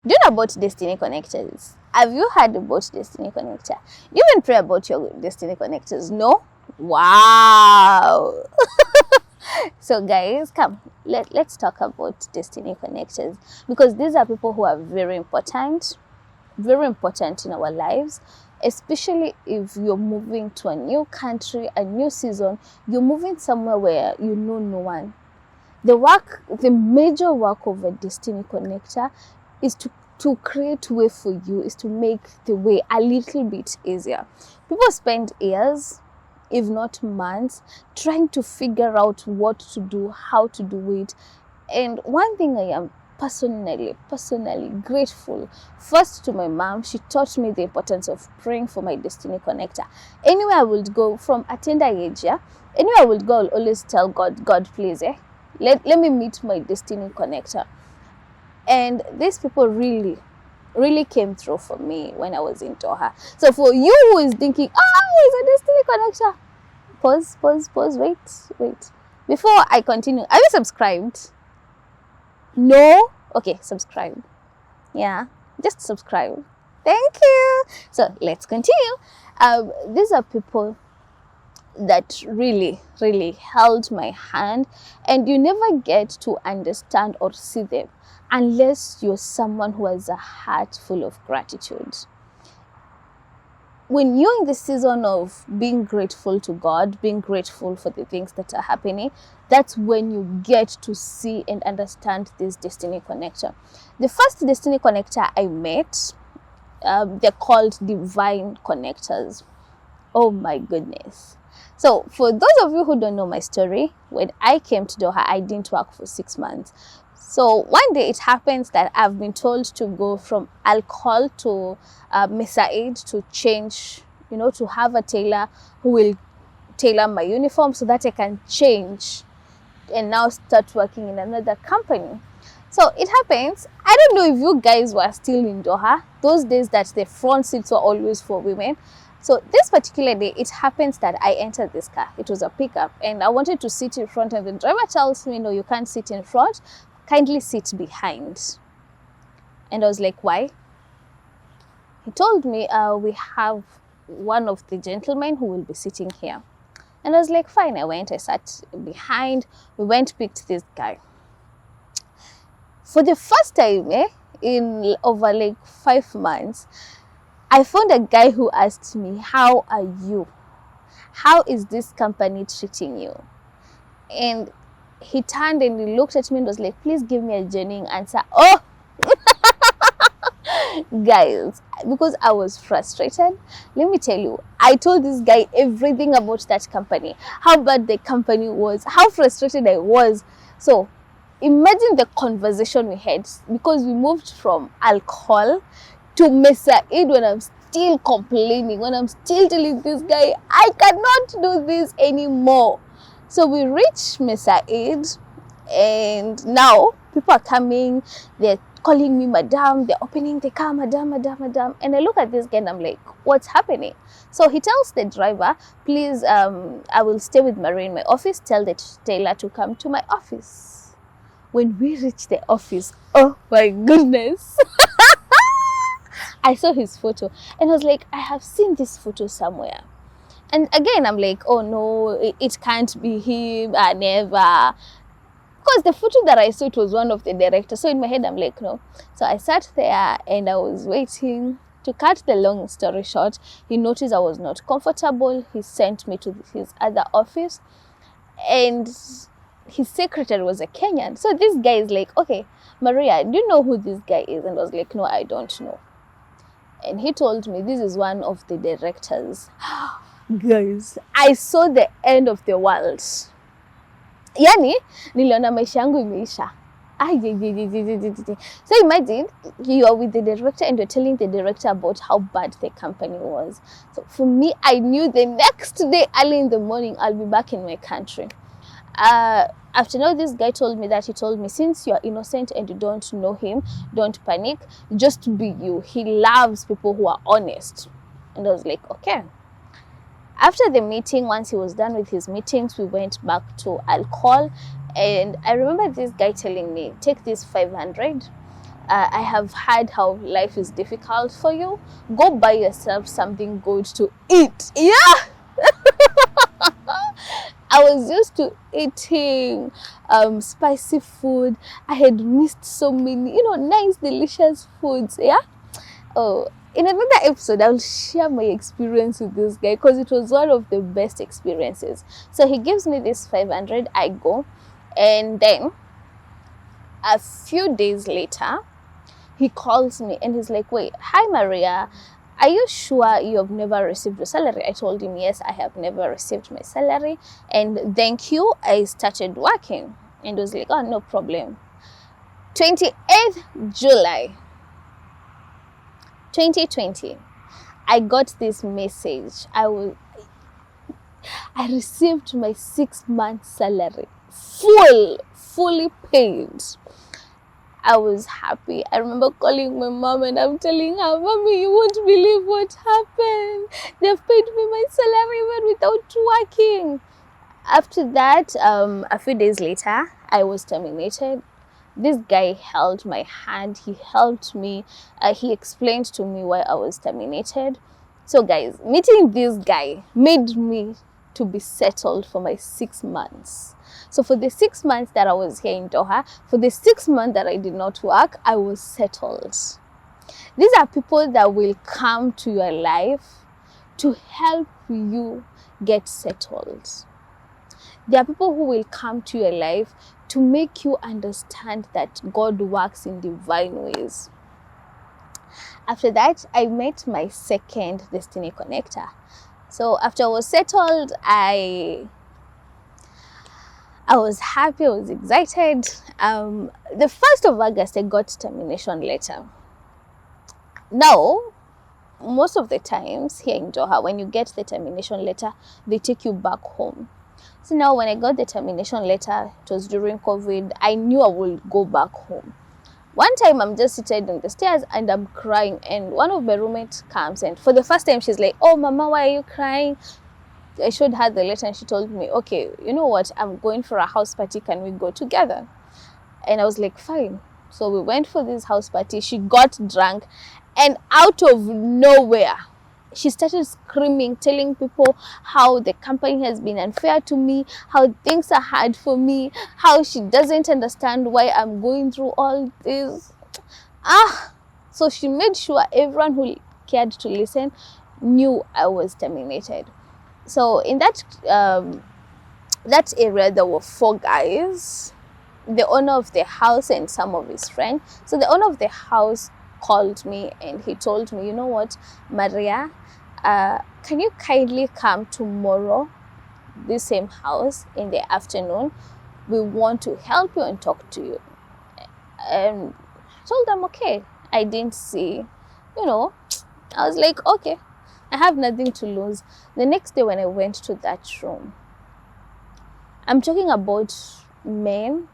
Do you know about destiny connectors? Have you heard about destiny connector? You even pray about your destiny connectors? No? Wow. So guys, come, let's talk about destiny connectors, because these are people who are very important in our lives, especially if you're moving to a new country, a new season. You're moving somewhere where you know no one. The major work of a destiny connector is to create way for you, is to make the way a little bit easier. People spend years, if not months, trying to figure out what to do, how to do it. And one thing I am personally grateful first to my mom. She taught me the importance of praying for my destiny connector. Anywhere I would go, from a tender age, anywhere I would go, I'll always tell God, please, let me meet my destiny connector. And these people really came through for me when I was in Doha. So for you who is thinking, it's a destiny connector, pause, wait. Before I continue, are you subscribed? No? Okay, subscribe. Yeah, just subscribe. Thank you. So let's continue. These are people that really held my hand, and you never get to understand or see them unless you're someone who has a heart full of gratitude. When you're in the season of being grateful to God, being grateful for the things that are happening, that's when you get to see and understand this destiny connector. The first destiny connector I met, they're called divine connectors. Oh my goodness. So for those of you who don't know my story, when I came to Doha, I didn't work for 6 months. So one day it happens that I've been told to go from alcohol to Mesaid to change, to have a tailor who will tailor my uniform so that I can change and now start working in another company. So it happens, I don't know if you guys were still in Doha, those days that the front seats were always for women. So this particular day, it happens that I entered this car. It was a pickup and I wanted to sit in front, and the driver tells me, no, you can't sit in front. Kindly sit behind. And I was like, why? He told me, we have one of the gentlemen who will be sitting here. And I was like, fine. I went, I sat behind. We went, picked this guy. For the first time, in over like 5 months, I found a guy who asked me, how are you? How is this company treating you? And he turned and he looked at me and was like, please give me a genuine answer. Oh, guys, because I was frustrated, let me tell you, I told this guy everything about that company, how bad the company was, how frustrated I was. So imagine the conversation we had, because we moved from alcohol to Mesaid, when I'm still complaining, when I'm still telling this guy, I cannot do this anymore. So we reached Mesaid, and now people are coming, they're calling me madam, they're opening the car, madam. And I look at this guy and I'm like, what's happening? So he tells the driver, please, I will stay with Marie in my office, tell the tailor to come to my office. When we reached the office, oh my goodness. I saw his photo and I was like, I have seen this photo somewhere. And again, I'm like, oh no, it can't be him, I never. Because the photo that I saw, it was one of the directors. So in my head, I'm like, no. So I sat there and I was waiting. To cut the long story short, he noticed I was not comfortable. He sent me to his other office. And his secretary was a Kenyan. So this guy is like, okay, Maria, do you know who this guy is? And I was like, no, I don't know. And he told me this is one of the directors. Guys, I saw the end of the world. Yani, niliona maisha yangu imeisha. So imagine you are with the director and you're telling the director about how bad the company was. So for me, I knew the next day, early in the morning, I'll be back in my country. After now, this guy told me that, he told me, since you're innocent and you don't know him, don't panic, just be you. He loves people who are honest. And I was like, okay. After the meeting, once he was done with his meetings, we went back to alcohol. And I remember this guy telling me, take this 500. I have heard how life is difficult for you. Go buy yourself something good to eat. Yeah. I was used to eating spicy food. I had missed so many, nice, delicious foods. Yeah. Oh, in another episode, I'll share my experience with this guy because it was one of the best experiences. So he gives me this 500. I go, and then a few days later, he calls me and he's like, wait, hi Maria, are you sure you have never received your salary? I told him, yes, I have never received my salary, and thank you, I started working. And he was like, oh, no problem. 28th July 2020, I got this message. I received my 6-month salary, fully paid. I was happy. I remember calling my mom and I'm telling her, Mommy, you won't believe what happened. They've paid me my salary even without working. After that, a few days later, I was terminated. This guy held my hand. He helped me. He explained to me why I was terminated. So guys, meeting this guy made me to be settled for my 6 months. So for the 6 months that I was here in Doha, for the 6 months that I did not work, I was settled. These are people that will come to your life to help you get settled. There are people who will come to your life to make you understand that God works in divine ways. After that, I met my second destiny connector. So after I was settled, I was happy, I was excited. The 1st of August, I got termination letter. Now, most of the times here in Doha, when you get the termination letter, they take you back home. So now when I got the termination letter, it was during COVID, I knew I would go back home. One time I'm just seated on the stairs and I'm crying, and one of my roommates comes, and for the first time she's like, oh Mama, why are you crying? I showed her the letter and she told me, okay, you know what, I'm going for a house party, can we go together? And I was like, fine. So we went for this house party. She got drunk, and out of nowhere she started screaming, telling people how the company has been unfair to me, how things are hard for me, how she doesn't understand why I'm going through all this. So she made sure everyone who cared to listen knew I was terminated. So in that area, there were 4 guys, the owner of the house and some of his friends. So the owner of the house called me and he told me, you know what, Maria, can you kindly come tomorrow, this same house, in the afternoon? We want to help you and talk to you. And I told them, okay. I didn't see, I was like, okay, I have nothing to lose. The next day when I went to that room, I'm talking about men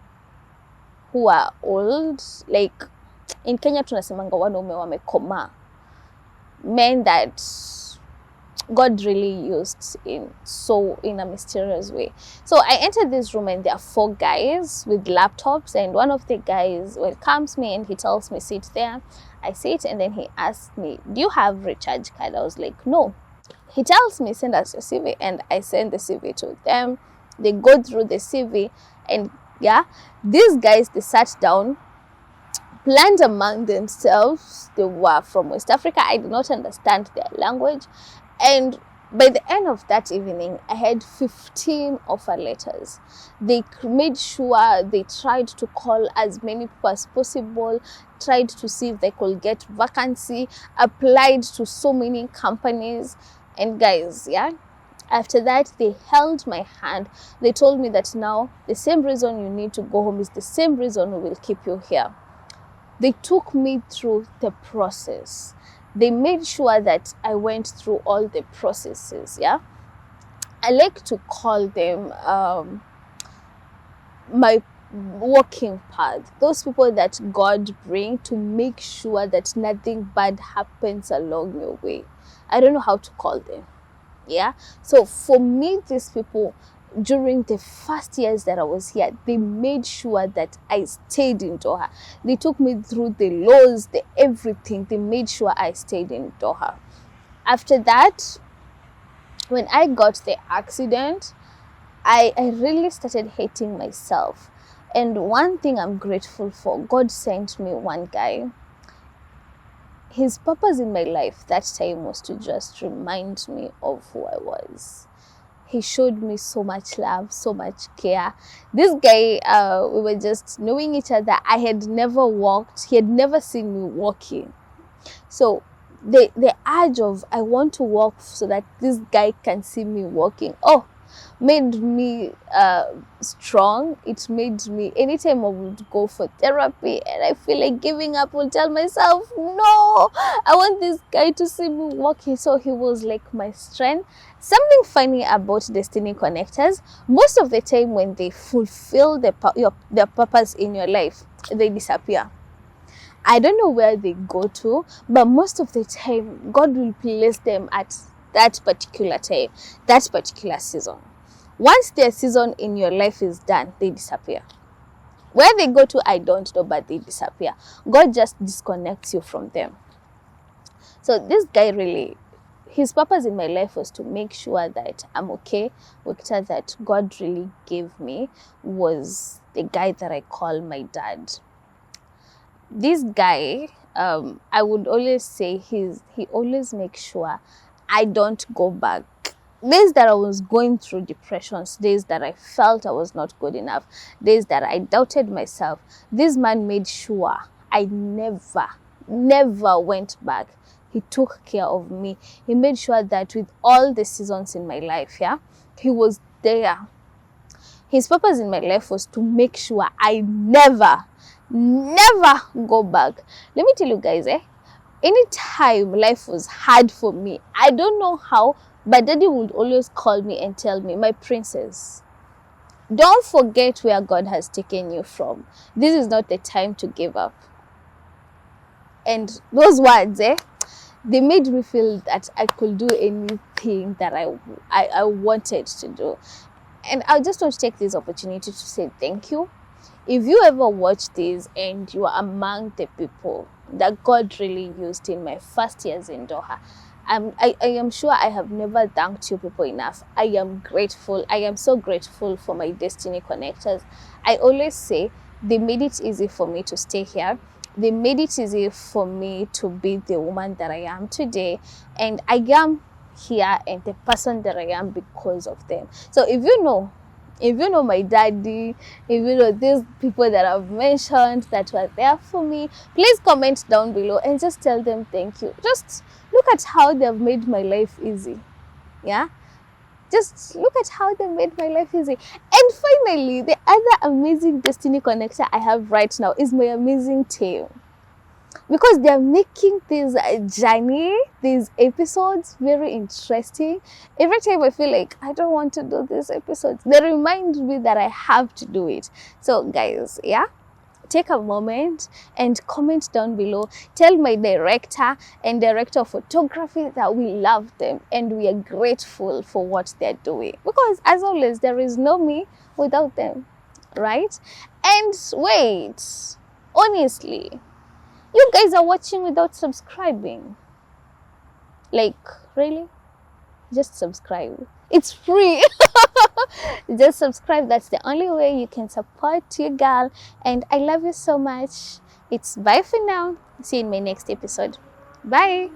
who are old, like in Kenya tunasemanga wanaume wamekoma, men that God really used in a mysterious way. So I entered this room and there are 4 guys with laptops, and one of the guys welcomes me and he tells me, sit there. I sit, and then he asked me, do you have recharge card? I was like, no. He tells me, send us your CV, and I send the CV to them. They go through the CV, and these guys, they sat down, planned among themselves. They were from West Africa. I did not understand their language. And by the end of that evening, I had 15 offer letters. They made sure they tried to call as many people as possible, tried to see if they could get vacancy, applied to so many companies. And guys, after that, they held my hand. They told me that now the same reason you need to go home is the same reason we will keep you here. They took me through the process. They made sure that I went through all the processes. I like to call them my walking path. Those people that God bring to make sure that nothing bad happens along your way. I don't know how to call them. So for me, these people during the first years that I was here, they made sure that I stayed in Doha. They took me through the laws, the everything. They made sure I stayed in Doha. After that, when I got the accident, I really started hating myself. And one thing I'm grateful for, God sent me one guy. His purpose in my life that time was to just remind me of who I was. He showed me so much love, so much care. This guy, we were just knowing each other. I had never walked. He had never seen me walking. So the urge of I want to walk so that this guy can see me walking, made me strong. It made me, anytime I would go for therapy and I feel like giving up, I would tell myself, no, I want this guy to see me walking. So he was like my strength. Something funny about destiny connectors, most of the time when they fulfill their purpose in your life, they disappear. I don't know where they go to, but most of the time God will place them at that particular time, that particular season. Once their season in your life is done, they disappear. Where they go to, I don't know, but they disappear. God just disconnects you from them. So this guy really, his purpose in my life was to make sure that I'm okay. Victor that God really gave me was the guy that I call my dad. This guy, I would always say he always makes sure I don't go back. Days that I was going through depressions, days that I felt I was not good enough, days that I doubted myself, this man made sure I never went back. He took care of me. He made sure that with all the seasons in my life, he was there. His purpose in my life was to make sure I never go back. Let me tell you guys, anytime life was hard for me, I don't know how, but Daddy would always call me and tell me, my princess, don't forget where God has taken you from. This is not the time to give up. And those words, they made me feel that I could do anything that I wanted to do. And I just want to take this opportunity to say thank you. If you ever watch this and you are among the people that God really used in my first years in Doha, I am sure I have never thanked you people enough. I am grateful. I am so grateful for my destiny connectors. I always say they made it easy for me to stay here. They made it easy for me to be the woman that I am today. And I am here and the person that I am because of them. So if you know my daddy, if you know these people that I've mentioned that were there for me, please comment down below and just tell them thank you. Just look at how they've made my life easy. Just look at how they made my life easy. And finally, the other amazing destiny connector I have right now is my amazing team. Because they're making this journey, these episodes, very interesting. Every time I feel like I don't want to do these episodes, they remind me that I have to do it. So guys, take a moment and comment down below. Tell my director and director of photography that we love them and we are grateful for what they're doing. Because as always, there is no me without them, right? And wait, honestly, you guys are watching without subscribing. Like, really? Just subscribe. It's free. Just subscribe. That's the only way you can support your girl. And I love you so much. It's bye for now. See you in my next episode. Bye.